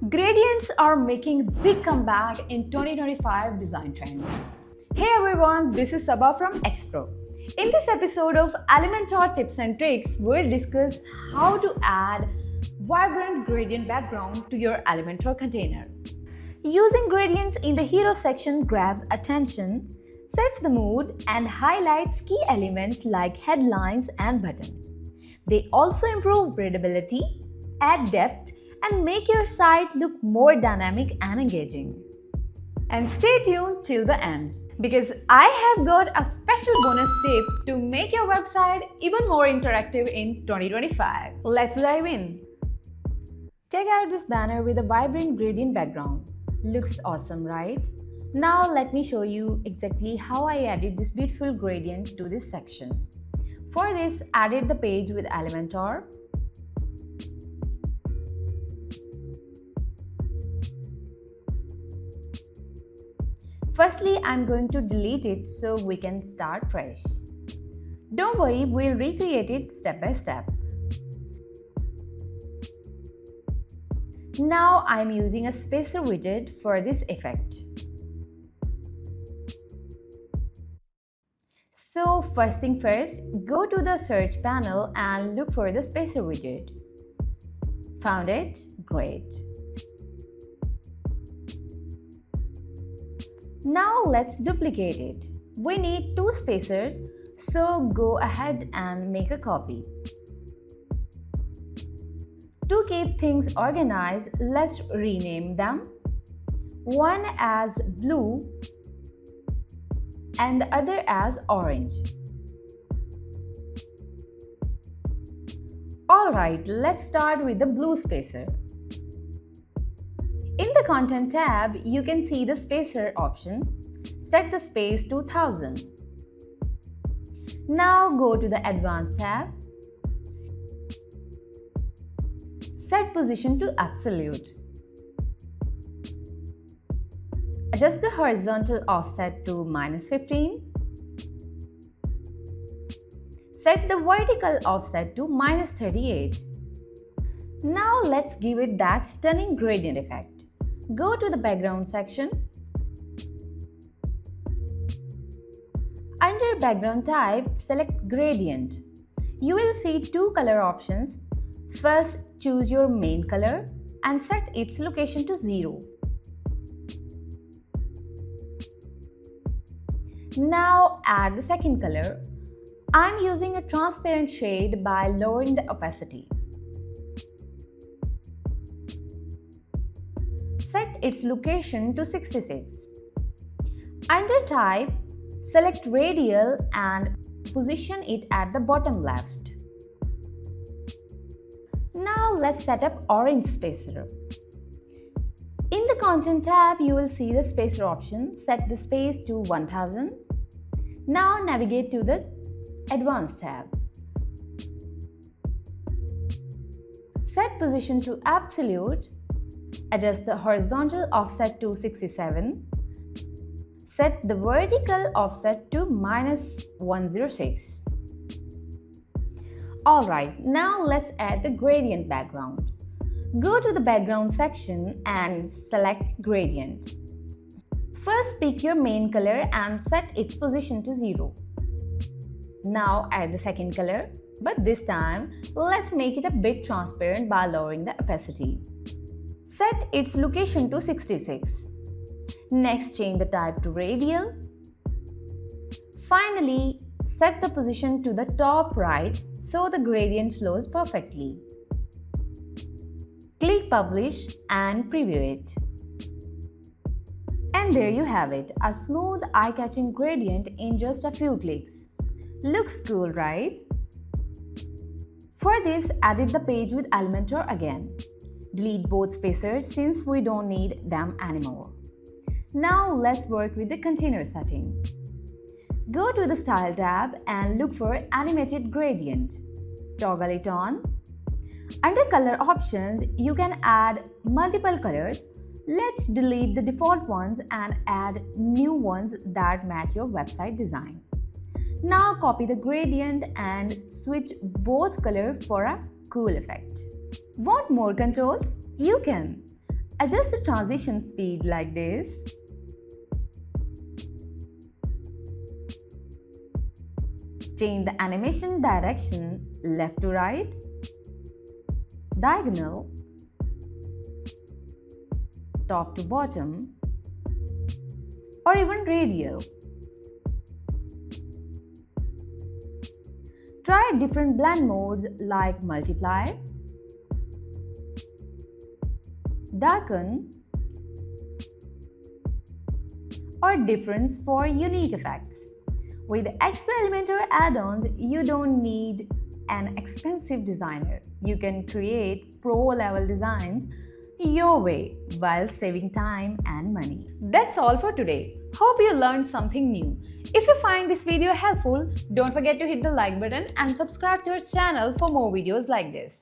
Gradients are making a big comeback in 2025 design trends. Hey everyone, this is Sabha from XPRO. In this episode of Elementor Tips and Tricks, we'll discuss how to add vibrant gradient background to your Elementor container. Using gradients in the hero section grabs attention, sets the mood, and highlights key elements like headlines and buttons. They also improve readability, add depth, and make your site look more dynamic and engaging. And stay tuned till the end, because I have got a special bonus tip to make your website even more interactive in 2025. Let's dive in. Check out this banner with a vibrant gradient background. Looks awesome, right? Now let me show you exactly how I added this beautiful gradient to this section. For this, added the page with Elementor. Firstly, I'm going to delete it so we can start fresh. Don't worry, we'll recreate it step by step. Now I'm using a spacer widget for this effect. So first thing first, go to the search panel and look for the spacer widget. Found it? Great. Now let's duplicate it. We need two spacers, so go ahead and make a copy. To keep things organized, let's rename them. One as blue and the other as orange. Alright, let's start with the blue spacer. In the Content tab, you can see the spacer option. Set the space to 1000. Now go to the Advanced tab. Set position to absolute. Adjust the horizontal offset to -15. Set the vertical offset to -38. Now let's give it that stunning gradient effect. Go to the background section. Under background type, select gradient. You will see two color options. First, choose your main color and set its location to 0. Now add the second color. I'm using a transparent shade by lowering the opacity. Set its location to 66. Under type, select radial and position it at the bottom left. Now let's set up orange spacer. In the Content tab, you will see the spacer option. Set the space to 1000. Now navigate to the Advanced tab. Set position to absolute. Adjust the horizontal offset to 67. Set the vertical offset to -106. Alright, now let's add the gradient background. Go to the background section and select gradient. First pick your main color and set its position to 0. Now add the second color, but this time let's make it a bit transparent by lowering the opacity. Set its location to 66. Next, change the type to radial. Finally, set the position to the top right so the gradient flows perfectly. Click Publish and preview it. And there you have it, a smooth, eye-catching gradient in just a few clicks. Looks cool, right? For this, edit the page with Elementor again. Delete both spacers since we don't need them anymore. Now let's work with the container setting. Go to the Style tab and look for Animated Gradient. Toggle it on. Under Color Options, you can add multiple colors. Let's delete the default ones and add new ones that match your website design. Now copy the gradient and switch both colors for a cool effect. Want more controls? You can. Adjust the transition speed like this. Change the animation direction left to right, diagonal, top to bottom, or even radial. Try different blend modes like multiply, darken, or difference for unique effects. With XPRO Elementor add-ons, you don't need an expensive designer. You can create pro-level designs your way while saving time and money. That's all for today. Hope you learned something new. If you find this video helpful, don't forget to hit the like button and subscribe to our channel for more videos like this.